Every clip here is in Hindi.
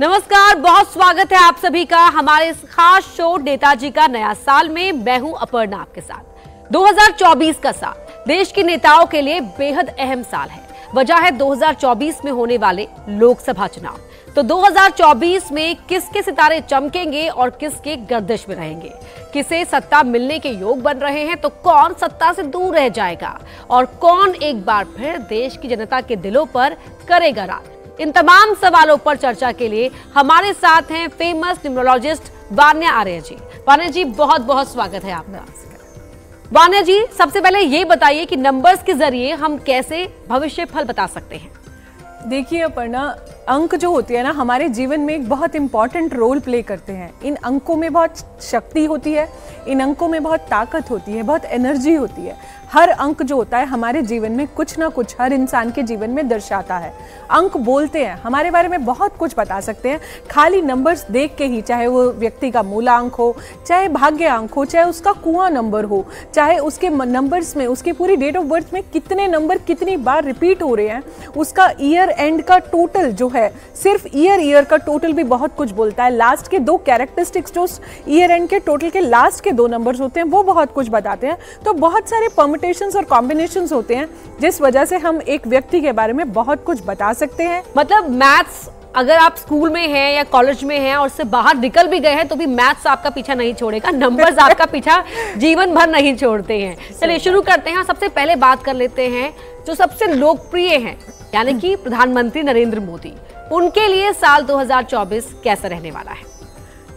नमस्कार, बहुत स्वागत है आप सभी का हमारे इस खास शो नेताजी का नया साल में। मैं हूं अपर्णा आपके साथ। 2024 का साल देश के नेताओं के लिए बेहद अहम साल है। वजह है 2024 में होने वाले लोकसभा चुनाव। तो 2024 में किसके सितारे चमकेंगे और किसके गर्दिश में रहेंगे, किसे सत्ता मिलने के योग बन रहे हैं, तो कौन सत्ता से दूर रह जाएगा और कौन एक बार फिर देश की जनता के दिलों पर करेगा राज। इन तमाम सवालों पर चर्चा के लिए हमारे साथ हैं फेमस न्यूमरोलॉजिस्ट वान्या आर्य जी। वान्या जी, बहुत बहुत स्वागत है आपका। वान्या जी, सबसे पहले ये बताइए कि नंबर्स के जरिए हम कैसे भविष्य फल बता सकते हैं। देखिए अपर्णा, अंक जो होती है ना, हमारे जीवन में एक बहुत इंपॉर्टेंट रोल प्ले करते हैं। इन अंकों में बहुत शक्ति होती है, इन अंकों में बहुत ताकत होती है, बहुत एनर्जी होती है। हर अंक जो होता है हमारे जीवन में कुछ ना कुछ हर इंसान के जीवन में दर्शाता है। अंक बोलते हैं, हमारे बारे में बहुत कुछ बता सकते हैं। खाली नंबर्स देख के ही, चाहे वो व्यक्ति का मूलांक हो, चाहे भाग्य अंक हो, चाहे उसका कुआं नंबर हो, चाहे उसके नंबर्स में उसकी पूरी डेट ऑफ बर्थ में कितने नंबर कितनी बार रिपीट हो रहे हैं, उसका ईयर एंड का टोटल जो है, सिर्फ ईयर का टोटल भी बहुत कुछ बोलता है। लास्ट के दो कैरेक्टरिस्टिक्स जो ईयर एंड के टोटल के लास्ट के दो नंबर्स होते हैं वो बहुत कुछ बताते हैं। तो बहुत सारे परम्यूटेशंस और कॉम्बिनेशंस होते हैं जिस वजह से हम एक व्यक्ति के बारे में बहुत कुछ बता सकते हैं। मतलब मैथ्स, अगर आप स्कूल में हैं या कॉलेज में हैं और उससे बाहर निकल भी गए हैं तो भी मैथ्स आपका पीछा नहीं छोड़ेगा, नंबर्स आपका पीछा जीवन भर नहीं छोड़ते हैं। चलिए शुरू करते हैं। सबसे पहले बात कर लेते हैं जो सबसे लोकप्रिय हैं, यानी कि प्रधानमंत्री नरेंद्र मोदी। उनके लिए साल 2024 कैसा रहने वाला है?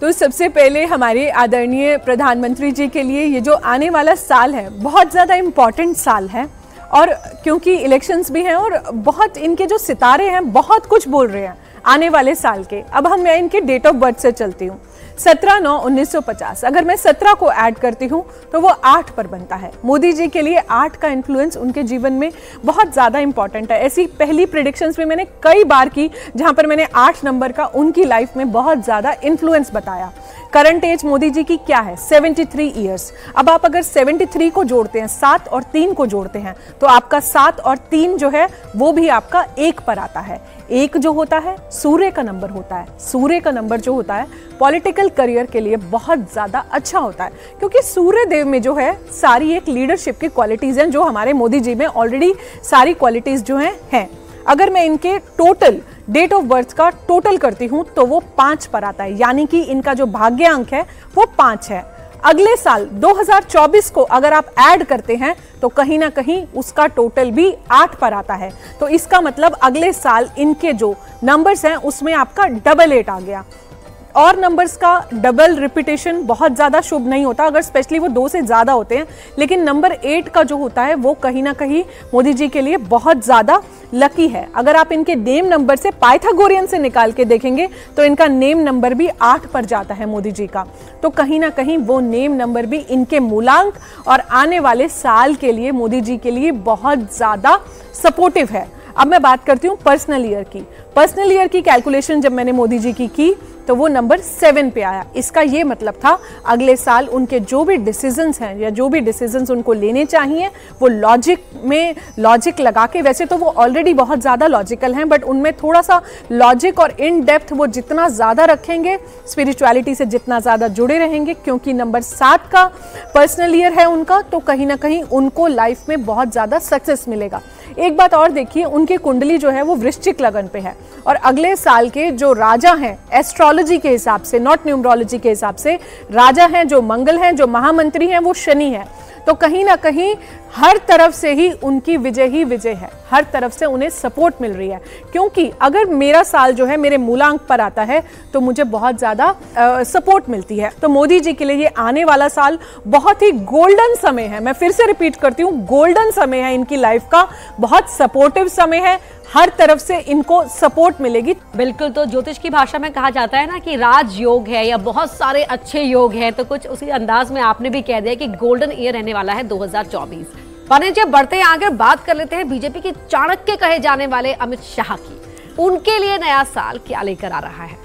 तो सबसे पहले हमारे आदरणीय प्रधानमंत्री जी के लिए ये जो आने वाला साल है बहुत ज़्यादा इम्पॉर्टेंट साल है। और क्योंकि इलेक्शंस भी हैं और बहुत इनके जो सितारे हैं बहुत कुछ बोल रहे हैं आने वाले साल के। अब मैं इनके डेट ऑफ बर्थ से चलती हूँ। 17/9/1950। अगर मैं 17 को ऐड करती हूँ तो वो 8 पर बनता है। मोदी जी के लिए 8 का इन्फ्लुएंस उनके जीवन में बहुत ज़्यादा इंपॉर्टेंट है। ऐसी पहली प्रेडिक्शंस भी मैंने कई बार की जहाँ पर मैंने 8 नंबर का उनकी लाइफ में बहुत ज़्यादा इन्फ्लुएंस बताया। करंट एज मोदी जी की क्या है? 73 ईयर्स। अब आप अगर 73 को जोड़ते हैं, 7 और 3 को जोड़ते हैं, तो आपका 7 और 3 जो है वो भी आपका 1 पर आता है। 1 जो होता है सूर्य का नंबर होता है। सूर्य का नंबर जो होता है पॉलिटिकल करियर के लिए बहुत ज़्यादा अच्छा होता है, क्योंकि सूर्य देव में जो है सारी एक लीडरशिप की क्वालिटीज़ हैं जो हमारे मोदी जी में ऑलरेडी सारी क्वालिटीज़ जो हैं। अगर मैं इनके टोटल डेट ऑफ बर्थ का टोटल करती हूँ तो वो 5 पर आता है, यानी कि इनका जो भाग्य अंक है वो 5 है। अगले साल 2024 को अगर आप ऐड करते हैं तो कहीं ना कहीं उसका टोटल भी 8 पर आता है। तो इसका मतलब अगले साल इनके जो नंबर्स हैं उसमें आपका 888 आ गया। और नंबर्स का डबल रिपीटेशन बहुत ज़्यादा शुभ नहीं होता, अगर स्पेशली वो 2 से ज़्यादा होते हैं। लेकिन नंबर 8 का जो होता है वो कहीं ना कहीं मोदी जी के लिए बहुत ज़्यादा लकी है। अगर आप इनके नेम नंबर से पाइथागोरियन से निकाल के देखेंगे तो इनका नेम नंबर भी 8 पर जाता है मोदी जी का। तो कहीं ना कहीं वो नेम नंबर भी इनके मूलांक और आने वाले साल के लिए मोदी जी के लिए बहुत ज़्यादा सपोर्टिव है। अब मैं बात करती हूँ पर्सनल ईयर की। पर्सनल ईयर की कैलकुलेशन जब मैंने मोदी जी की तो वो नंबर 7 पे आया। इसका ये मतलब था अगले साल उनके जो भी डिसीजंस हैं या जो भी डिसीजंस उनको लेने चाहिए वो लॉजिक लगा के, वैसे तो वो ऑलरेडी बहुत ज़्यादा लॉजिकल हैं, बट उनमें थोड़ा सा लॉजिक और इन डेप्थ वो जितना ज़्यादा रखेंगे, स्पिरिचुअलिटी से जितना ज़्यादा जुड़े रहेंगे, क्योंकि नंबर 7 का पर्सनल ईयर है उनका, तो कहीं ना कहीं उनको लाइफ में बहुत ज़्यादा सक्सेस मिलेगा। एक बात और देखिए, उनकी कुंडली जो है वो वृश्चिक लगन पे है और अगले साल के जो राजा हैं एस्ट्रोलॉजी के हिसाब से, नॉट न्यूमरोलॉजी के हिसाब से, राजा हैं जो मंगल हैं, जो महामंत्री हैं वो शनि है। तो कहीं ना कहीं हर तरफ से ही उनकी विजय ही विजय है, हर तरफ से उन्हें सपोर्ट मिल रही है। क्योंकि अगर मेरा साल जो है मेरे मूलांक पर आता है तो मुझे बहुत ज़्यादा सपोर्ट मिलती है। तो मोदी जी के लिए ये आने वाला साल बहुत ही गोल्डन समय है। मैं फिर से रिपीट करती हूँ, गोल्डन समय है इनकी लाइफ का, बहुत सपोर्टिव समय है, हर तरफ से इनको सपोर्ट मिलेगी। बिल्कुल, तो ज्योतिष की भाषा में कहा जाता है ना कि राज योग है या बहुत सारे अच्छे योग हैं, तो कुछ उसी अंदाज में आपने भी कह दिया कि गोल्डन ईयर रहने वाला है 2024। वान्या जी, बढ़ते हैं आगे, बात कर लेते हैं बीजेपी के चाणक्य कहे जाने वाले अमित शाह की। उनके लिए नया साल क्या लेकर आ रहा है?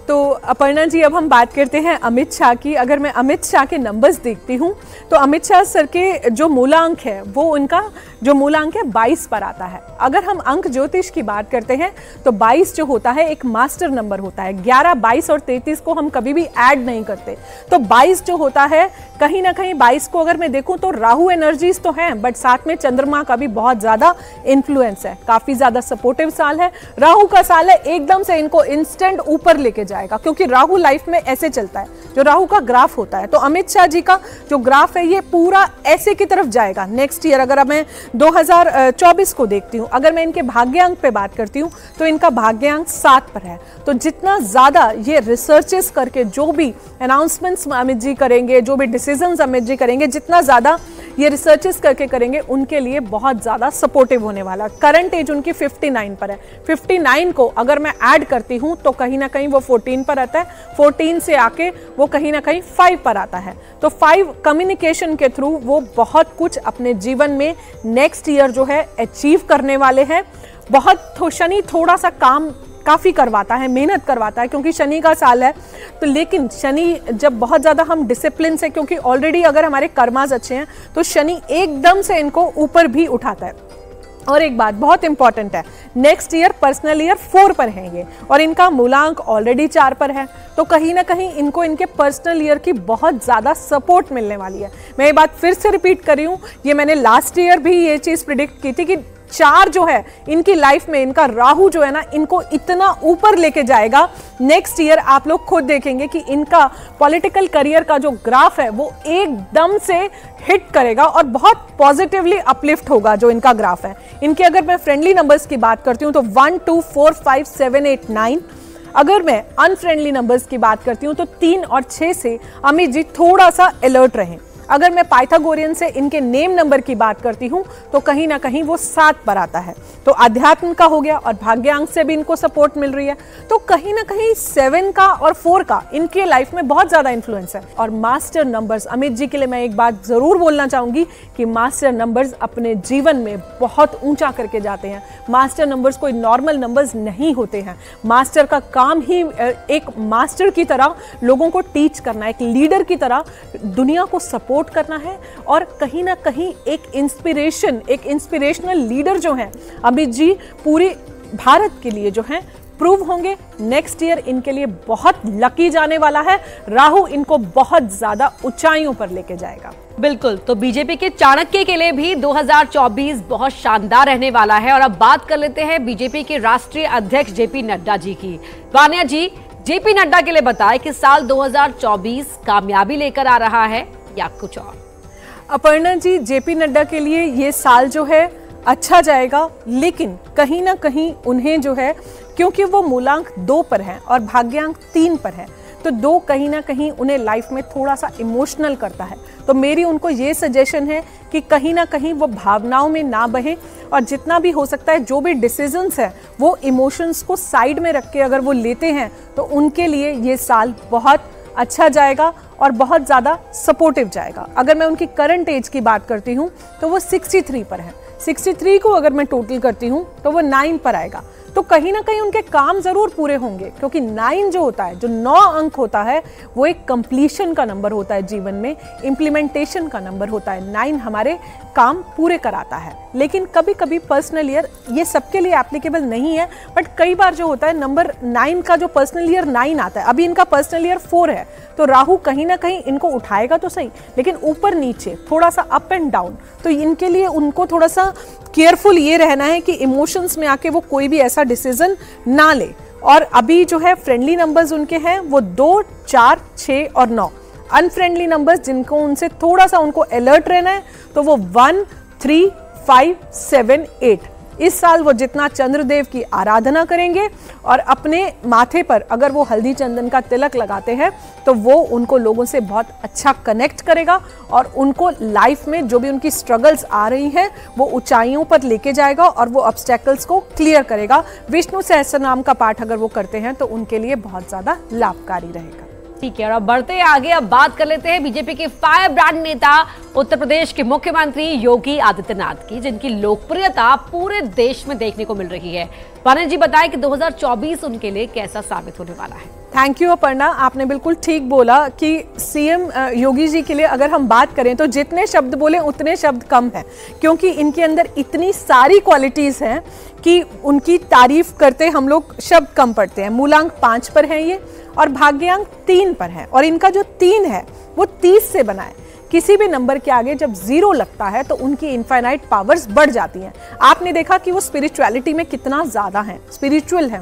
तो अपर्णा जी, अब हम बात करते हैं अमित शाह की। अगर मैं अमित शाह के नंबर्स देखती हूँ तो अमित शाह सर के जो मूलांक है वो उनका जो मूलांक है 22 पर आता है। अगर हम अंक ज्योतिष की बात करते हैं तो 22 जो होता है एक मास्टर नंबर होता है। 11, 22 और 33 को हम कभी भी ऐड नहीं करते। तो 22 जो होता है, कहीं ना कहीं 22 को अगर मैं देखूं तो राहु एनर्जीज तो हैं, बट साथ में चंद्रमा का भी बहुत ज्यादा इन्फ्लुएंस है। काफी ज्यादा सपोर्टिव साल है, राहु का साल है। एकदम से इनको इंस्टेंट ऊपर लेके जाएगा, क्योंकि राहु लाइफ में ऐसे चलता है, जो राहु का ग्राफ होता है। तो अमित शाह जी का जो ग्राफ है ये पूरा ऐसे की तरफ जाएगा नेक्स्ट ईयर। अगर मैं 2024 को देखती हूँ, अगर मैं इनके भाग्यांक पे बात करती हूँ तो इनका भाग्यांक 7 पर है। तो जितना ज्यादा ये रिसर्चेस करके जो भी अनाउंसमेंट्स अमित जी करेंगे, जो भी डिसीजंस अमित जी करेंगे, जितना ज्यादा ये रिसर्चेस करके करेंगे उनके लिए बहुत ज्यादा सपोर्टिव होने वाला। करंट एज उनकी 59 पर है। 59 को अगर मैं ऐड करती हूं तो कहीं ना कहीं वो 14 पर आता है। 14 से आके वो कहीं ना कहीं 5 पर आता है। तो 5 कम्युनिकेशन के थ्रू वो बहुत कुछ अपने जीवन में नेक्स्ट ईयर जो है अचीव करने वाले हैं। बहुत शनि थोड़ा सा काम काफ़ी करवाता है, मेहनत करवाता है, क्योंकि शनि का साल है। तो लेकिन शनि जब बहुत ज़्यादा हम डिसिप्लिन से, क्योंकि ऑलरेडी अगर हमारे कर्मास अच्छे हैं तो शनि एकदम से इनको ऊपर भी उठाता है। और एक बात बहुत इंपॉर्टेंट है, नेक्स्ट ईयर पर्सनल ईयर 4 पर है ये, और इनका मूलांक ऑलरेडी 4 पर है। तो कहीं ना कहीं इनको इनके पर्सनल ईयर की बहुत ज़्यादा सपोर्ट मिलने वाली है। मैं ये बात फिर से रिपीट कर रही हूँ, ये मैंने लास्ट ईयर भी ये चीज़ प्रिडिक्ट की थी कि 4 जो है इनकी लाइफ में, इनका राहु जो है ना, इनको इतना ऊपर लेके जाएगा। नेक्स्ट ईयर आप लोग खुद देखेंगे कि इनका पॉलिटिकल करियर का जो ग्राफ है वो एकदम से हिट करेगा और बहुत पॉजिटिवली अपलिफ्ट होगा जो इनका ग्राफ है। इनके अगर मैं फ्रेंडली नंबर्स की बात करती हूँ तो 1, 2, 4, 5, 7, 8, 9। अगर मैं अनफ्रेंडली नंबर्स की बात करती हूँ तो 3 और 6 से अमित जी थोड़ा सा अलर्ट रहें। अगर मैं पाइथागोरियन से इनके नेम नंबर की बात करती हूं तो कहीं ना कहीं वो 7 पर आता है। तो अध्यात्म का हो गया और भाग्यांक से भी इनको सपोर्ट मिल रही है। तो कहीं ना कहीं 7 का और 4 का इनके लाइफ में बहुत ज्यादा इन्फ्लुएंस है। और मास्टर नंबर्स, अमित जी के लिए मैं एक बात जरूर बोलना चाहूंगी कि मास्टर नंबर्स अपने जीवन में बहुत ऊंचा करके जाते हैं। मास्टर नंबर्स कोई नॉर्मल नंबर्स नहीं होते हैं। मास्टर का काम ही एक मास्टर की तरह लोगों को टीच करना, एक लीडर की तरह दुनिया को सपोर्ट करना है। और कहीं ना कहीं एक इंस्पिरेशनल लीडर जो है अमित जी पूरी भारत के लिए जो है प्रूव होंगे। नेक्स्ट ईयर इनके लिए बहुत लकी जाने वाला है। राहु इनको बहुत ज्यादा ऊंचाइयों पर लेके जाएगा। बिल्कुल, तो बीजेपी के चाणक्य के लिए भी 2024 बहुत शानदार रहने वाला है। और अब बात कर लेते हैं बीजेपी के राष्ट्रीय अध्यक्ष जेपी नड्डा जी की। वानिया जी, जेपी नड्डा के लिए बताएं कि साल 2024 कामयाबी लेकर आ रहा है या कुछ और? अपर्णा जी, जेपी नड्डा के लिए ये साल जो है अच्छा जाएगा, लेकिन कहीं ना कहीं उन्हें जो है, क्योंकि वो मूलांक 2 पर है और भाग्यांक 3 पर है, तो 2 कहीं ना कहीं उन्हें लाइफ में थोड़ा सा इमोशनल करता है। तो मेरी उनको ये सजेशन है कि कहीं ना कहीं वो भावनाओं में ना बहें और जितना भी हो सकता है जो भी डिसीजंस है वो इमोशंस को साइड में रख के अगर वो लेते हैं तो उनके लिए ये साल बहुत अच्छा जाएगा और बहुत ज़्यादा सपोर्टिव जाएगा। अगर मैं उनकी करंट एज की बात करती हूँ तो वो 63 पर है। 63 को अगर मैं टोटल करती हूँ तो वो 9 पर आएगा। तो कहीं ना कहीं उनके काम जरूर पूरे होंगे, क्योंकि 9 जो होता है, जो 9 अंक होता है, वो एक कंप्लीशन का नंबर होता है जीवन में, इम्प्लीमेंटेशन का नंबर होता है। 9 हमारे काम पूरे कराता है। लेकिन कभी कभी पर्सनल ईयर ये सबके लिए एप्लीकेबल नहीं है, बट कई बार जो होता है नंबर 9 का जो पर्सनल ईयर 9 आता है, अभी इनका पर्सनल ईयर 4 है, तो राहु कहीं ना कहीं इनको उठाएगा तो सही, लेकिन ऊपर नीचे थोड़ा सा अप एंड डाउन। तो इनके लिए उनको थोड़ा सा केयरफुल ये रहना है कि इमोशंस में आके वो कोई भी ऐसा डिसीजन ना ले। और अभी जो है फ्रेंडली नंबर्स उनके हैं वो 2, 4, 6 और 9। अनफ्रेंडली नंबर्स जिनको उनसे थोड़ा सा उनको अलर्ट रहना है तो वो 1, 3, 5, 7, 8। इस साल वो जितना चंद्रदेव की आराधना करेंगे और अपने माथे पर अगर वो हल्दी चंदन का तिलक लगाते हैं तो वो उनको लोगों से बहुत अच्छा कनेक्ट करेगा और उनको लाइफ में जो भी उनकी स्ट्रगल्स आ रही हैं वो ऊंचाइयों पर लेके जाएगा और वो ऑब्स्टेकल्स को क्लियर करेगा। विष्णु सहस्त्रनाम का पाठ अगर वो करते हैं तो उनके लिए बहुत ज्यादा लाभकारी रहेगा। ठीक है, और अब बढ़ते हैं आगे। अब बात कर लेते हैं बीजेपी के फायर ब्रांड नेता उत्तर प्रदेश के मुख्यमंत्री योगी आदित्यनाथ की, जिनकी लोकप्रियता पूरे देश में देखने को मिल रही है। पाने जी बताएं कि 2024 उनके लिए कैसा साबित होने वाला है। थैंक यू अपर्णा, आपने बिल्कुल ठीक बोला कि सीएम योगी जी के लिए अगर हम बात करें तो जितने शब्द बोले उतने शब्द कम है, क्योंकि इनके अंदर इतनी सारी क्वालिटीज हैं कि उनकी तारीफ करते हम लोग शब्द कम पड़ते हैं। मूलांक 5 पर है ये और भाग्यांक 3 पर है, और इनका जो 3 है वो 30 से बना है। किसी भी नंबर के आगे जब 0 लगता है तो उनकी इनफाइनाइट पावर्स बढ़ जाती हैं। आपने देखा कि वो स्पिरिचुअलिटी में कितना ज्यादा है, स्पिरिचुअल हैं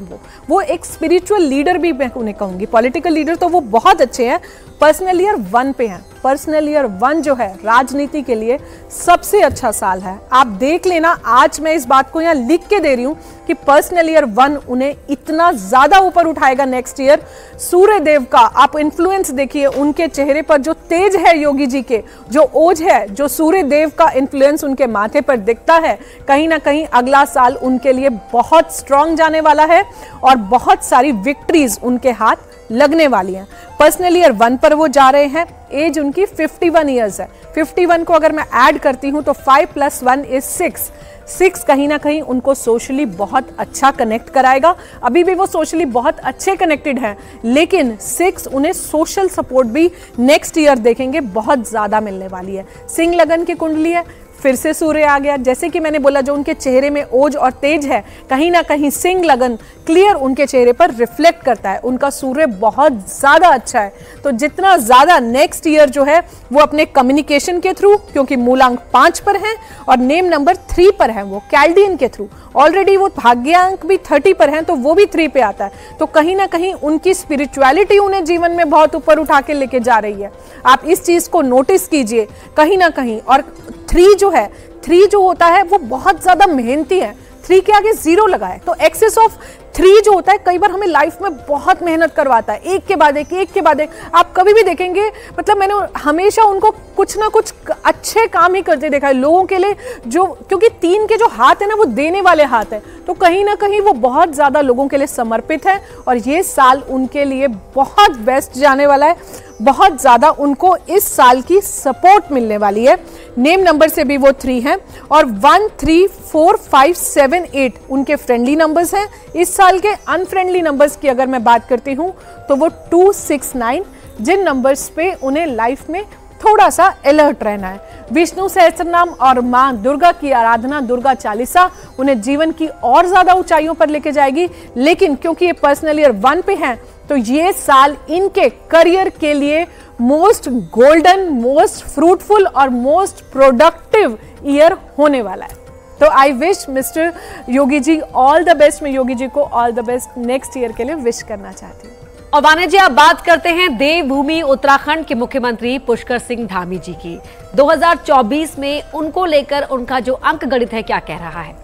वो एक स्पिरिचुअल लीडर भी मैं उन्हें कहूंगी। पॉलिटिकल लीडर तो वो बहुत अच्छे हैं। पर्सनल ईयर 1 पे हैं। पर्सनल ईयर 1 जो है राजनीति के लिए सबसे अच्छा साल है। आप देख लेना, आज मैं इस बात को यहाँ लिख के दे रही हूँ कि पर्सनल ईयर 1 उन्हें इतना ज्यादा ऊपर उठाएगा नेक्स्ट ईयर। सूर्य देव का आप इन्फ्लुएंस देखिए, उनके चेहरे पर जो तेज है योगी जी के, जो ओज है, जो सूर्य देव का इन्फ्लुएंस उनके माथे पर दिखता है, कहीं ना कहीं अगला साल उनके लिए बहुत स्ट्रांग जाने वाला है और बहुत सारी विक्ट्रीज उनके हाथ लगने वाली हैं। पर्सनल ईयर 1 पर वो जा रहे हैं। एज उनकी 51 ईयर्स है। 51 को अगर मैं ऐड करती हूं तो 5 + 1 = 6। 6 कहीं ना कहीं उनको सोशली बहुत अच्छा कनेक्ट कराएगा। अभी भी वो सोशली बहुत अच्छे कनेक्टेड हैं, लेकिन 6 उन्हें सोशल सपोर्ट भी नेक्स्ट ईयर देखेंगे बहुत ज्यादा मिलने वाली है। सिंह लगन की कुंडली है, फिर से सूर्य आ गया। जैसे कि मैंने बोला, जो उनके चेहरे में ओज और तेज है, कहीं ना कहीं सिंह लगन क्लियर उनके चेहरे पर रिफ्लेक्ट करता है। उनका सूर्य बहुत ज्यादा अच्छा है। तो जितना ज्यादा नेक्स्ट ईयर जो है वो अपने कम्युनिकेशन के थ्रू, क्योंकि मूलांक 5 पर है और नेम नंबर 3 पर है, वो कैल्डियन के थ्रू, ऑलरेडी वो भाग्यांक भी 30 पर है तो वो भी 3 पे आता है। तो कहीं ना कहीं उनकी स्पिरिचुअलिटी उन्हें जीवन में बहुत ऊपर उठा के लेके जा रही है। आप इस चीज को नोटिस कीजिए कहीं ना कहीं। और 3 जो होता है वो बहुत ज्यादा मेहनती है। 3 के आगे 0 लगा है तो एक्सेस ऑफ 3 जो होता है कई बार हमें लाइफ में बहुत मेहनत करवाता है, एक के बाद एक। आप कभी भी देखेंगे, मतलब मैंने हमेशा उनको कुछ ना कुछ अच्छे काम ही करते देखा है लोगों के लिए, जो क्योंकि 3 के जो हाथ है ना वो देने वाले हाथ है, तो कहीं ना कहीं वो बहुत ज्यादा लोगों के लिए समर्पित है। और ये साल उनके लिए बहुत बेस्ट जाने वाला है। बहुत ज्यादा उनको इस साल की सपोर्ट मिलने वाली है। नेम नंबर से भी वो 3 हैं और 1, 3, 4, 5, 7, 8 उनके फ्रेंडली नंबर्स हैं। इस साल के अनफ्रेंडली नंबर्स की अगर मैं बात करती हूं तो वो 2, 6, 9, जिन नंबर्स पे उन्हें लाइफ में थोड़ा सा अलर्ट रहना है। विष्णु सहस्त्रनाम और मां दुर्गा की आराधना, दुर्गा चालीसा उन्हें जीवन की और ज्यादा ऊंचाइयों पर लेके जाएगी। लेकिन क्योंकि ये पर्सनल ईयर 1 पे हैं तो ये साल इनके करियर के लिए मोस्ट गोल्डन, मोस्ट फ्रूटफुल और मोस्ट प्रोडक्टिव ईयर होने वाला है। तो I wish mister Yogi ji all the best. मैं योगी जी को all the best next year के लिए विश करना चाहती हूँ। और बाने जी, आप बात करते हैं देवभूमि उत्तराखंड के मुख्यमंत्री पुष्कर सिंह धामी जी की। 2024 में उनको लेकर उनका जो अंक गणित है क्या कह रहा है?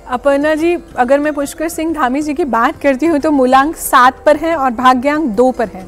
अपर्णा जी, अगर मैं पुष्कर सिंह धामी जी की बात करती हूँ तो मूलांक 7 पर है और भाग्यांक 2 पर है।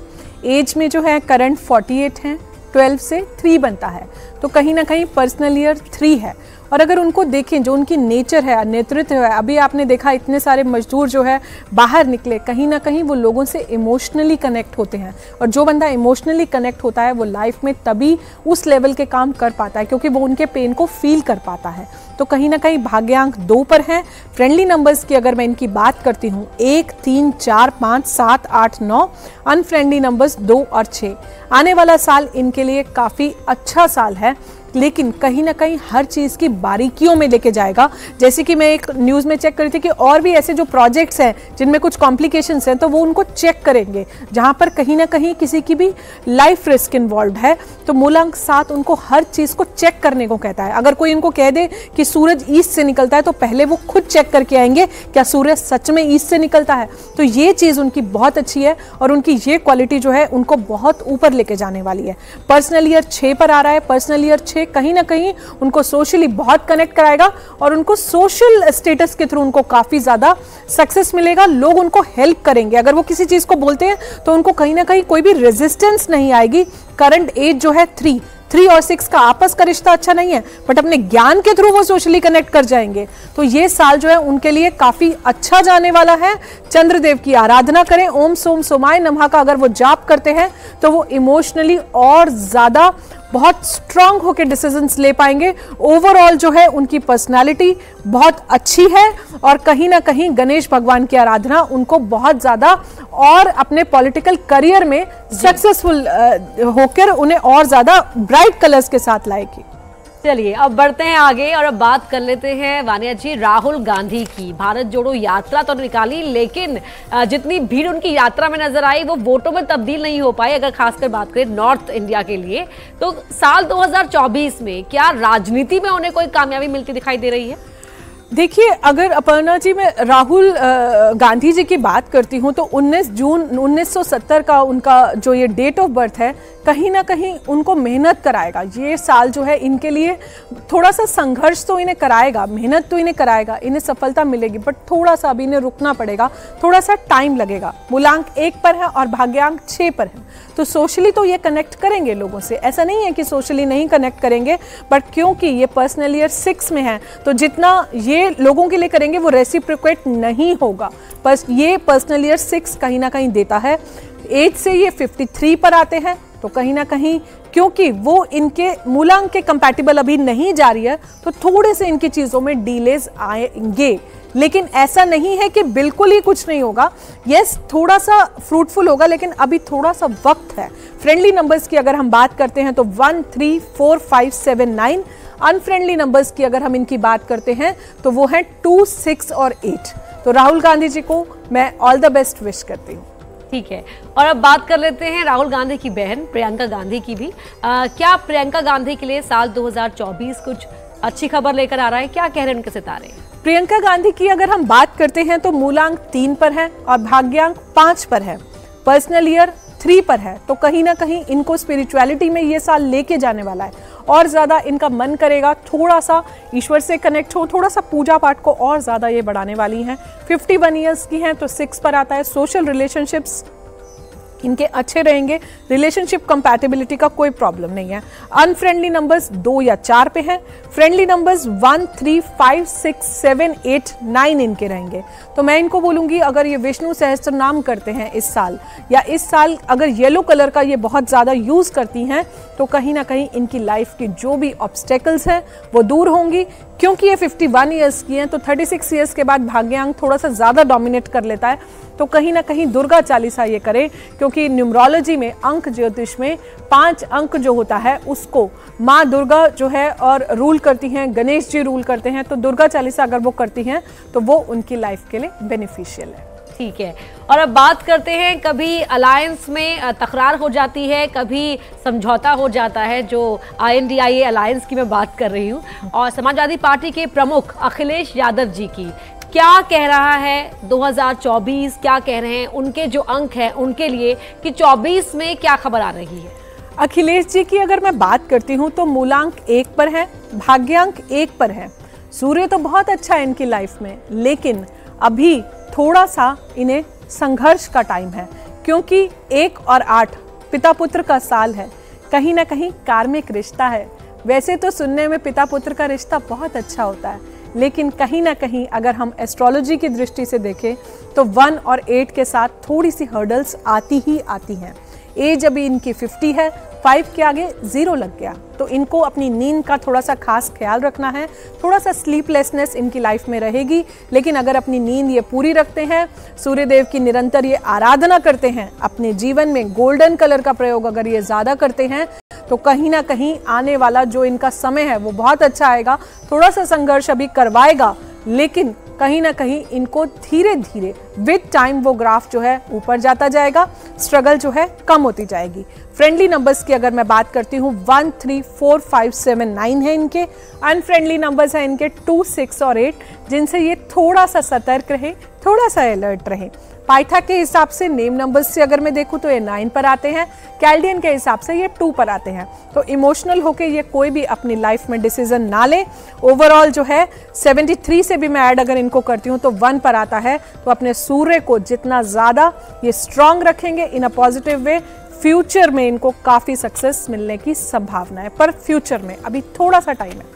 एज में जो है करंट 48 है, 12 से 3 बनता है, तो कहीं ना कहीं पर्सनल ईयर 3 है। और अगर उनको देखें, जो उनकी नेचर है, नेतृत्व है, अभी आपने देखा इतने सारे मजदूर जो है बाहर निकले, कहीं ना कहीं वो लोगों से इमोशनली कनेक्ट होते हैं। और जो बंदा इमोशनली कनेक्ट होता है वो लाइफ में तभी उस लेवल के काम कर पाता है, क्योंकि वो उनके पेन को फील कर पाता है। तो कहीं ना कहीं भाग्यांक 2 पर है। फ्रेंडली नंबर्स की अगर मैं इनकी बात करती हूँ, 1, 3, 4, 5, 7, 8, 9। अनफ्रेंडली नंबर्स 2 और 6। आने वाला साल इनके लिए काफी अच्छा साल है, लेकिन कहीं ना कहीं हर चीज़ की बारीकियों में लेके जाएगा। जैसे कि मैं एक न्यूज़ में चेक करी थी कि और भी ऐसे जो प्रोजेक्ट्स हैं जिनमें कुछ कॉम्प्लिकेशंस हैं तो वो उनको चेक करेंगे, जहां पर कहीं ना कहीं किसी की भी लाइफ रिस्क इन्वॉल्व है। तो मूलांक 7 उनको हर चीज़ को चेक करने को कहता है। अगर कोई इनको कह दे कि सूरज ईस्ट से निकलता है तो पहले वो खुद चेक करके आएंगे क्या सूरज सच में ईस्ट से निकलता है। तो ये चीज़ उनकी बहुत अच्छी है और उनकी ये क्वालिटी जो है उनको बहुत ऊपर लेके जाने वाली है। पर्सनल ईयर 6 पर आ रहा है। पर्सनल ईयर 6 कहीं ना कहीं उनको सोशली बहुत कनेक्ट कराएगा और उनको सोशल स्टेटस के थ्रू उनको काफी ज्यादा सक्सेस मिलेगा। लोग उनको हेल्प करेंगे। अगर वो किसी चीज को बोलते हैं तो उनको कहीं ना कहीं कोई भी रेजिस्टेंस नहीं आएगी। करंट एज जो है 3 और 6 का आपस का रिश्ता अच्छा नहीं है, बट अपने ज्ञान के थ्रू वो सोशली कनेक्ट कर जाएंगे। तो ये साल जो है उनके लिए काफी अच्छा जाने वाला है। चंद्रदेव की आराधना करें। ओम सोम सोमाय नमः का अगर वो जाप करते हैं तो वो इमोशनली और ज्यादा बहुत स्ट्रांग होकर डिसीजंस ले पाएंगे। ओवरऑल जो है उनकी पर्सनालिटी बहुत अच्छी है और कहीं ना कहीं गणेश भगवान की आराधना उनको बहुत ज़्यादा और अपने पॉलिटिकल करियर में सक्सेसफुल होकर उन्हें और ज़्यादा ब्राइट कलर्स के साथ लाएगी। चलिए अब बढ़ते हैं आगे और अब बात कर लेते हैं वानिया जी, राहुल गांधी की भारत जोड़ो यात्रा तो निकाली, लेकिन जितनी भीड़ उनकी यात्रा में नजर आई वो वोटों में तब्दील नहीं हो पाई। अगर खासकर बात करें नॉर्थ इंडिया के लिए, तो साल 2024 में क्या राजनीति में उन्हें कोई कामयाबी मिलती दिखाई दे रही है? देखिए, अगर अपर्णा जी मैं राहुल गांधी जी की बात करती हूँ तो 19 जून 1970 का उनका जो ये डेट ऑफ बर्थ है, कहीं ना कहीं उनको मेहनत कराएगा। ये साल जो है इनके लिए थोड़ा सा संघर्ष तो इन्हें कराएगा, मेहनत तो इन्हें कराएगा, इन्हें सफलता मिलेगी, बट थोड़ा सा अभी इन्हें रुकना पड़ेगा, थोड़ा सा टाइम लगेगा। मूलांक 1 पर है और भाग्यांक 6 पर है, तो सोशली तो ये कनेक्ट करेंगे लोगों से, ऐसा नहीं है कि सोशली नहीं कनेक्ट करेंगे, बट क्योंकि ये पर्सनल ईयर 6 में है तो जितना ये लोगों के लिए करेंगे वो रेसिप्रोकेट नहीं होगा। बस ये पर्सनल ईयर 6 कहीं ना कहीं देता है। एज से ये 53 पर आते हैं, तो कहीं ना कहीं क्योंकि वो इनके मूलांक के कंपैटिबल अभी नहीं जा रही है तो थोड़े से इनकी चीज़ों में डिलेज आएंगे, लेकिन ऐसा नहीं है कि बिल्कुल ही कुछ नहीं होगा। यस, थोड़ा सा फ्रूटफुल होगा, लेकिन अभी थोड़ा सा वक्त है। फ्रेंडली नंबर्स की अगर हम बात करते हैं तो 1, 3, 4, 5, 7, 9। अनफ्रेंडली नंबर्स की अगर हम इनकी बात करते हैं तो वो है 2, 6 और 8। तो राहुल गांधी जी को मैं ऑल द बेस्ट विश करती हूँ। ठीक है, और अब बात कर लेते हैं राहुल गांधी की बहन प्रियंका गांधी की भी। क्या प्रियंका गांधी के लिए साल 2024 कुछ अच्छी खबर लेकर आ रहा है? क्या कह रहे हैं उनके सितारे? प्रियंका गांधी की अगर हम बात करते हैं तो मूलांक 3 पर है और भाग्यांक 5 पर है, पर्सनल ईयर 3 पर है, तो कहीं ना कहीं इनको स्पिरिचुअलिटी में ये साल लेके जाने वाला है और ज़्यादा इनका मन करेगा थोड़ा सा ईश्वर से कनेक्ट हो, थोड़ा सा पूजा पाठ को और ज़्यादा ये बढ़ाने वाली हैं। 51 ईयर्स की हैं तो 6 पर आता है। सोशल रिलेशनशिप्स इनके अच्छे रहेंगे, रिलेशनशिप कंपैटिबिलिटी का कोई प्रॉब्लम नहीं है। अनफ्रेंडली नंबर्स 2 या 4 पे हैं, फ्रेंडली नंबर्स 1, 3, 5, 6, 7, 8, 9 इनके रहेंगे। तो मैं इनको बोलूँगी अगर ये विष्णु सहस्त्र नाम करते हैं इस साल, या इस साल अगर येलो कलर का ये बहुत ज़्यादा यूज़ करती हैं, तो कहीं ना कहीं इनकी लाइफ की जो भी ऑब्स्टेकल्स हैं वो दूर होंगी। क्योंकि ये 51 ईयर्स की हैं तो 36 ईयर्स के बाद भाग्यांक थोड़ा सा ज़्यादा डोमिनेट कर लेता है, तो कहीं ना कहीं दुर्गा चालीसा ये करें, क्योंकि न्यूमरोलॉजी में अंक ज्योतिष में 5 अंक जो होता है उसको माँ दुर्गा जो है और रूल करती हैं, गणेश जी रूल करते हैं, तो दुर्गा चालीसा अगर वो करती हैं तो वो उनकी लाइफ के लिए बेनिफिशियल है। ठीक है, और अब बात करते हैं, कभी अलायंस में तकरार हो जाती है, कभी समझौता हो जाता है, जो INDIA अलायंस की मैं बात कर रही हूँ, और समाजवादी पार्टी के प्रमुख अखिलेश यादव जी की क्या कह रहा है 2024, क्या कह रहे हैं उनके जो अंक हैं उनके लिए कि 24 में क्या खबर आ रही है? अखिलेश जी की अगर मैं बात करती हूँ तो मूलांक 1 पर है, भाग्यांक 1 पर है। सूर्य तो बहुत अच्छा है इनकी लाइफ में, लेकिन अभी थोड़ा सा इन्हें संघर्ष का टाइम है, क्योंकि 1 और 8 पिता पुत्र का साल है, कहीं ना कहीं कार्मिक रिश्ता है। वैसे तो सुनने में पिता पुत्र का रिश्ता बहुत अच्छा होता है, लेकिन कहीं ना कहीं अगर हम एस्ट्रोलॉजी की दृष्टि से देखें तो 1 और 8 के साथ थोड़ी सी हर्डल्स आती ही आती हैं। एज अभी इनकी 50 है, 5 के आगे 0 लग गया, तो इनको अपनी नींद का थोड़ा सा खास ख्याल रखना है। थोड़ा सा स्लीपलेसनेस इनकी लाइफ में रहेगी, लेकिन अगर अपनी नींद ये पूरी रखते हैं, सूर्यदेव की निरंतर ये आराधना करते हैं, अपने जीवन में गोल्डन कलर का प्रयोग अगर ये ज़्यादा करते हैं, तो कहीं ना कहीं आने वाला जो इनका समय है वो बहुत अच्छा आएगा। थोड़ा सा संघर्ष अभी करवाएगा, लेकिन कहीं ना कहीं इनको धीरे धीरे विद टाइम वो ग्राफ जो है ऊपर जाता जाएगा, स्ट्रगल जो है कम होती जाएगी। फ्रेंडली नंबर्स की अगर मैं बात करती हूँ 1, 3, 4, 5, 7, 9 है इनके। अनफ्रेंडली नंबर्स हैं इनके 2, 6 और 8, जिनसे ये थोड़ा सा सतर्क रहे, थोड़ा सा अलर्ट रहे। पाइथा के हिसाब से नेम नंबर्स से अगर मैं देखूं तो ये 9 पर आते हैं, कैल्डियन के हिसाब से ये 2 पर आते हैं। तो इमोशनल होके ये कोई भी अपनी लाइफ में डिसीजन ना ले। ओवरऑल जो है 73 से भी मैं ऐड अगर इनको करती हूँ तो 1 पर आता है। तो अपने सूर्य को जितना ज़्यादा ये स्ट्रांग रखेंगे इन अ पॉजिटिव वे, फ्यूचर में इनको काफ़ी सक्सेस मिलने की संभावना है, पर फ्यूचर में अभी थोड़ा सा टाइम है।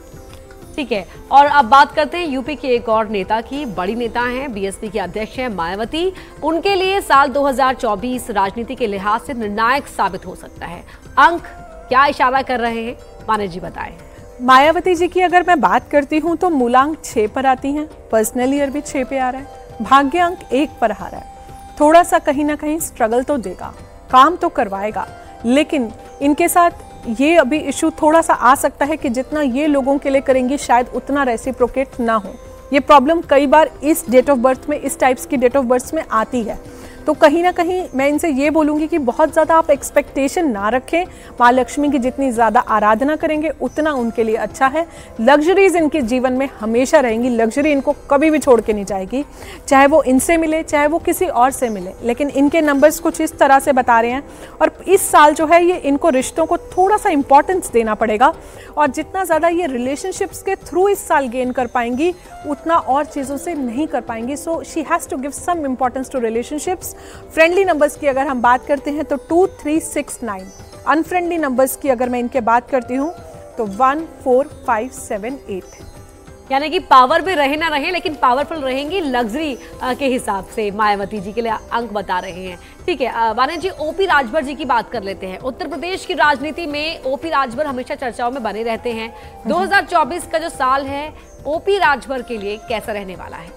ठीक है, और अब बात करते हैं यूपी के एक और नेता की। बड़ी नेता हैं, BSP की अध्यक्ष हैं मायावती। उनके लिए साल 2024 राजनीति के लिहाज से निर्णायक साबित हो सकता है। अंक क्या इशारा कर रहे हैं, माने जी बताएं। मायावती जी की अगर मैं बात करती हूँ तो मूलांक 6 पर आती हैं, पर्सनल ईयर भी 6 पे आ रहा है, भाग्यांक 1 पर आ रहा है। थोड़ा सा कहीं ना कहीं स्ट्रगल तो देगा, काम तो करवाएगा, लेकिन इनके साथ ये अभी इशू थोड़ा सा आ सकता है कि जितना ये लोगों के लिए करेंगी शायद उतना रेसिप्रोकेट ना हो। ये प्रॉब्लम कई बार इस डेट ऑफ बर्थ में, इस टाइप्स की डेट ऑफ बर्थ में आती है। तो कहीं ना कहीं मैं इनसे ये बोलूँगी कि बहुत ज़्यादा आप एक्सपेक्टेशन ना रखें। माँ लक्ष्मी की जितनी ज़्यादा आराधना करेंगे उतना उनके लिए अच्छा है। लग्जरीज इनके जीवन में हमेशा रहेंगी, लग्जरी इनको कभी भी छोड़ के नहीं जाएगी, चाहे वो इनसे मिले चाहे वो किसी और से मिले। लेकिन इनके नंबर्स कुछ इस तरह से बता रहे हैं, और इस साल जो है ये इनको रिश्तों को थोड़ा सा इंपॉर्टेंस देना पड़ेगा, और जितना ज़्यादा ये रिलेशनशिप्स के थ्रू इस साल गेन कर पाएंगी उतना और चीज़ों से नहीं कर पाएंगी। So she has to give some importance to relationships. Friendly numbers की अगर हम बात करते हैं तो 2, 3, 6, 9। अनफ्रेंडली नंबर्स की अगर मैं इनके बात करती हूँ तो 1, 4, 5, 7, 8। यानी कि पावर में रहे ना रहे लेकिन पावरफुल रहेंगी लग्जरी के हिसाब से मायावती जी के लिए अंक बता रहे हैं। ठीक है वाने जी, ओपी राजभर जी की बात कर लेते हैं। उत्तर प्रदेश की राजनीति में ओपी राजभर हमेशा चर्चाओं में बने रहते हैं। 2024 का जो साल है ओपी राजभर के लिए कैसा रहने वाला है?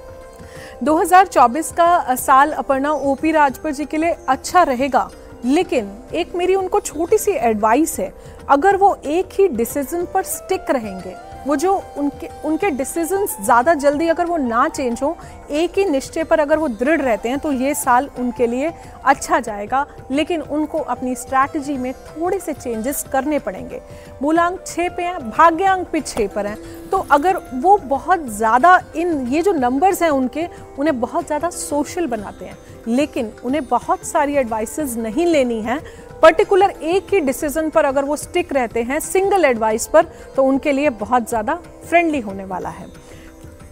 2024 का साल अपर्णा ओपी राजभर जी के लिए अच्छा रहेगा, लेकिन एक मेरी उनको छोटी सी एडवाइस है, अगर वो एक ही डिसीजन पर स्टिक रहेंगे, वो जो उनके डिसीजंस ज़्यादा जल्दी अगर वो ना चेंज हो, एक ही निश्चय पर अगर वो दृढ़ रहते हैं तो ये साल उनके लिए अच्छा जाएगा। लेकिन उनको अपनी स्ट्रैटेजी में थोड़े से चेंजेस करने पड़ेंगे। मूलांक 6 पे हैं, भाग्यांक भी 6 पर हैं, तो अगर वो बहुत ज़्यादा ये जो नंबर्स हैं उनके, उन्हें बहुत ज़्यादा सोशल बनाते हैं, लेकिन उन्हें बहुत सारी एडवाइसेस नहीं लेनी है। पर्टिकुलर एक ही डिसीजन पर अगर वो स्टिक रहते हैं, सिंगल एडवाइस पर, तो उनके लिए बहुत ज़्यादा फ्रेंडली होने वाला है।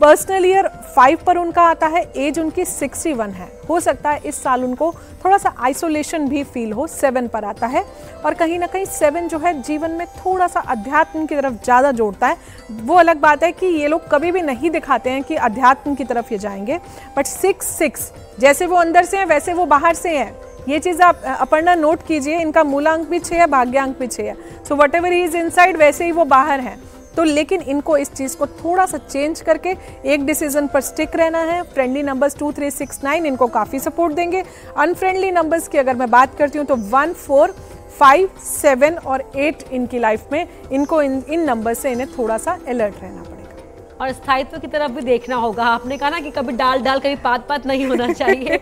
पर्सनल ईयर 5 पर उनका आता है, एज उनकी 61 है। हो सकता है इस साल उनको थोड़ा सा आइसोलेशन भी फील हो। 7 पर आता है, और कहीं ना कहीं 7 जो है जीवन में थोड़ा सा अध्यात्म की तरफ ज़्यादा जोड़ता है। वो अलग बात है कि ये लोग कभी भी नहीं दिखाते हैं कि अध्यात्म की तरफ ये जाएंगे, बट 6 जैसे वो अंदर से हैं वैसे वो बाहर से हैं। ये चीज़ आप अपर्णा नोट कीजिए, इनका मूलांक भी 6 है, भाग्यांक भी 6 है। So what ever he is inside वैसे ही वो बाहर हैं। तो लेकिन इनको इस चीज़ को थोड़ा सा चेंज करके एक डिसीजन पर स्टिक रहना है। फ्रेंडली नंबर्स 2, 3, 6, 9 इनको काफ़ी सपोर्ट देंगे। अनफ्रेंडली नंबर्स की अगर मैं बात करती हूँ तो 1, 4, 5, 7 और 8 इनकी लाइफ में, इनको इन नंबर से इन्हें थोड़ा सा अलर्ट रहना पड़ेगा। और स्थायित्व की तरफ भी देखना होगा। आपने कहा ना कि कभी डाल कभी पात नहीं होना चाहिए।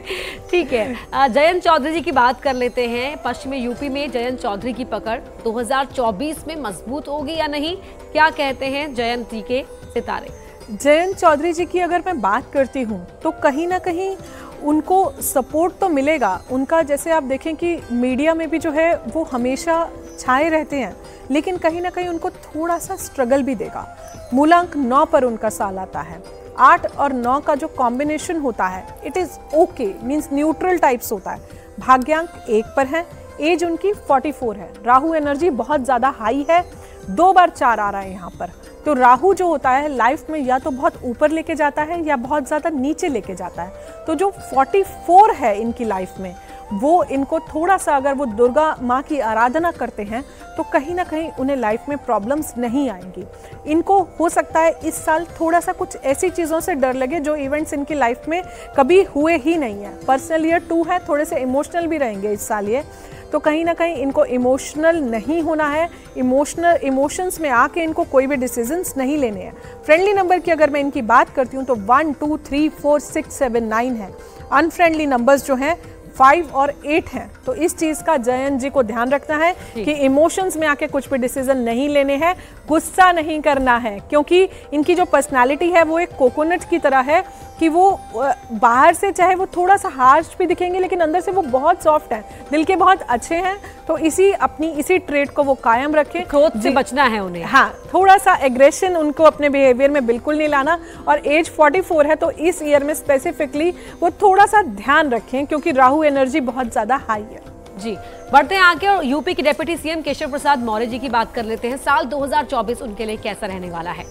ठीक है, जयंत चौधरी जी की बात कर लेते हैं। पश्चिमी यूपी में जयंत चौधरी की पकड़ 2024 में मजबूत होगी या नहीं, क्या कहते हैं जयंत जी के सितारे? जयंत चौधरी जी की अगर मैं बात करती हूँ तो कहीं ना कहीं उनको सपोर्ट तो मिलेगा। उनका जैसे आप देखें कि मीडिया में भी जो है वो हमेशा छाए रहते हैं, लेकिन कहीं ना कहीं उनको थोड़ा सा स्ट्रगल भी देगा। मूलांक 9 पर उनका साल आता है। 8 और 9 का जो कॉम्बिनेशन होता है it is okay, means neutral types होता है। भाग्यांक 1 पर है, एज उनकी 44 है। राहु एनर्जी बहुत ज़्यादा हाई है, 2 बार 4 आ रहा है यहाँ पर। तो राहु जो होता है लाइफ में या तो बहुत ऊपर लेके जाता है या बहुत ज़्यादा नीचे लेके जाता है। तो जो 44 है इनकी लाइफ में, वो इनको थोड़ा सा, अगर वो दुर्गा माँ की आराधना करते हैं तो कहीं ना कहीं उन्हें लाइफ में प्रॉब्लम्स नहीं आएंगी। इनको हो सकता है इस साल थोड़ा सा कुछ ऐसी चीज़ों से डर लगे जो इवेंट्स इनकी लाइफ में कभी हुए ही नहीं है। पर्सनल ईयर 2 है, थोड़े से इमोशनल भी रहेंगे इस साल ये, तो कहीं ना कहीं इनको इमोशनल नहीं होना है। इमोशंस में आके इनको कोई भी डिसीजंस नहीं लेने हैं। फ्रेंडली नंबर की अगर मैं इनकी बात करती हूँ तो 1, 2, 3, 4, 6, 7, 9 है। अनफ्रेंडली नंबर्स जो हैं 5 और 8 हैं। तो इस चीज़ का जयंत जी को ध्यान रखना है कि इमोशंस में आके कुछ भी डिसीजन नहीं लेने हैं, गुस्सा नहीं करना है, क्योंकि इनकी जो पर्सनालिटी है वो एक कोकोनट की तरह है कि वो बाहर से चाहे वो थोड़ा सा हार्श भी दिखेंगे लेकिन अंदर से वो बहुत सॉफ्ट हैं, दिल के बहुत अच्छे हैं। तो इसी ट्रेड को वो कायम रखें। क्रोध से बचना है उन्हें। हाँ, थोड़ा सा एग्रेशन उनको अपने बिहेवियर में बिल्कुल नहीं लाना। और एज 44 है तो इस ईयर में स्पेसिफिकली वो थोड़ा सा ध्यान रखें, क्योंकि राहु एनर्जी बहुत ज़्यादा हाई है। जी, बढ़ते हैं आगे और यूपी के डिप्टी सीएम केशव प्रसाद मौर्य जी की बात कर लेते हैं। साल 2024 उनके लिए कैसा रहने वाला है?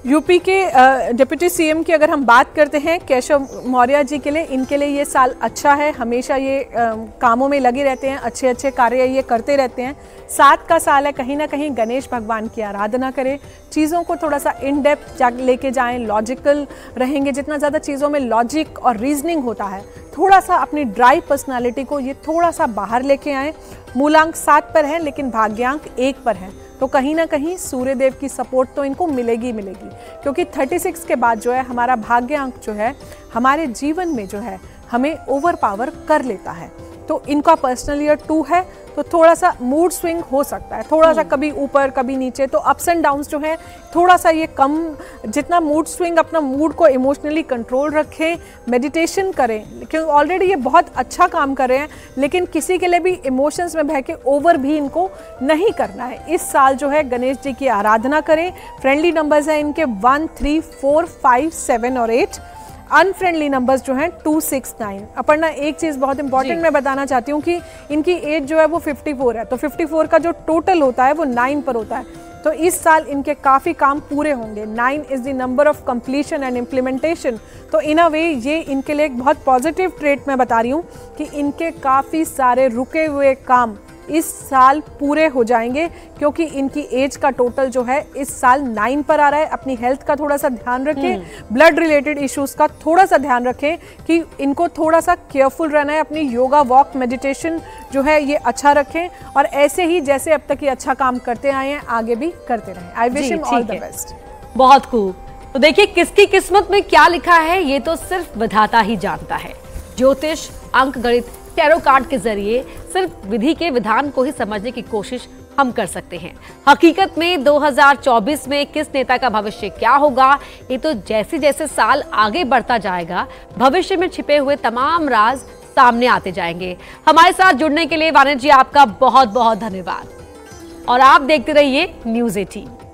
यूपी के डिप्टी सीएम की अगर हम बात करते हैं केशव मौर्य जी के लिए, इनके लिए ये साल अच्छा है। हमेशा ये कामों में लगे रहते हैं, अच्छे अच्छे कार्य ये करते रहते हैं। 7 का साल है, कहीं ना कहीं गणेश भगवान की आराधना करें, चीज़ों को थोड़ा सा इन डेप्थ लेके जाएं, लॉजिकल रहेंगे। जितना ज़्यादा चीज़ों में लॉजिक और रीजनिंग होता है, थोड़ा सा अपनी ड्राइव पर्सनालिटी को ये थोड़ा सा बाहर लेके आएँ। मूलांक 7 पर है लेकिन भाग्यांक 1 पर है, तो कहीं ना कहीं सूर्यदेव की सपोर्ट तो इनको मिलेगी क्योंकि 36 के बाद जो है हमारा भाग्यांक जो है हमारे जीवन में जो है हमें ओवर पावर कर लेता है। तो इनका पर्सनल ईयर 2 है, तो थोड़ा सा मूड स्विंग हो सकता है, थोड़ा सा कभी ऊपर कभी नीचे, तो अप्स एंड डाउन्स जो है थोड़ा सा ये कम। जितना मूड स्विंग, अपना मूड को इमोशनली कंट्रोल रखें, मेडिटेशन करें, क्योंकि ऑलरेडी ये बहुत अच्छा काम कर रहे हैं, लेकिन किसी के लिए भी इमोशंस में बह के ओवर भी इनको नहीं करना है। इस साल जो है गणेश जी की आराधना करें। फ्रेंडली नंबर्स हैं इनके 1, 3, 4, 5, 7 और 8। अनफ्रेंडली नंबर्स जो हैं 2, 6, 9। अपर्णा, एक चीज़ बहुत इंपॉर्टेंट मैं बताना चाहती हूँ कि इनकी एज जो है वो 54 है, तो 54 का जो टोटल होता है वो 9 पर होता है। तो इस साल इनके काफ़ी काम पूरे होंगे। 9 is the number of completion and implementation. तो इन अ वे ये इनके लिए एक बहुत पॉजिटिव ट्रेट मैं बता रही हूँ कि इनके काफ़ी सारे रुके हुए काम इस साल पूरे हो जाएंगे, क्योंकि इनकी एज का टोटल जो है इस साल 9 पर आ रहा है। अपनी हेल्थ का थोड़ा सा ध्यान रखें, ब्लड रिलेटेड इश्यूज का थोड़ा सा ध्यान रखें कि इनको थोड़ा सा केयरफुल रहना है। अपनी योगा, वॉक, मेडिटेशन जो है ये अच्छा रखें, और ऐसे ही जैसे अब तक ये अच्छा काम करते आए हैं आगे भी करते रहें। I wish him all the best. बहुत खूब। तो देखिए किसकी किस्मत में क्या लिखा है ये तो सिर्फ विधाता ही जानता है। ज्योतिष, अंक गणित, टैरो कार्ड के जरिए सिर्फ विधि के विधान को ही समझने की कोशिश हम कर सकते हैं। हकीकत में 2024 में किस नेता का भविष्य क्या होगा, ये तो जैसे जैसे साल आगे बढ़ता जाएगा भविष्य में छिपे हुए तमाम राज सामने आते जाएंगे। हमारे साथ जुड़ने के लिए वाणिज्य जी आपका बहुत बहुत धन्यवाद, और आप देखते रहिए News 18।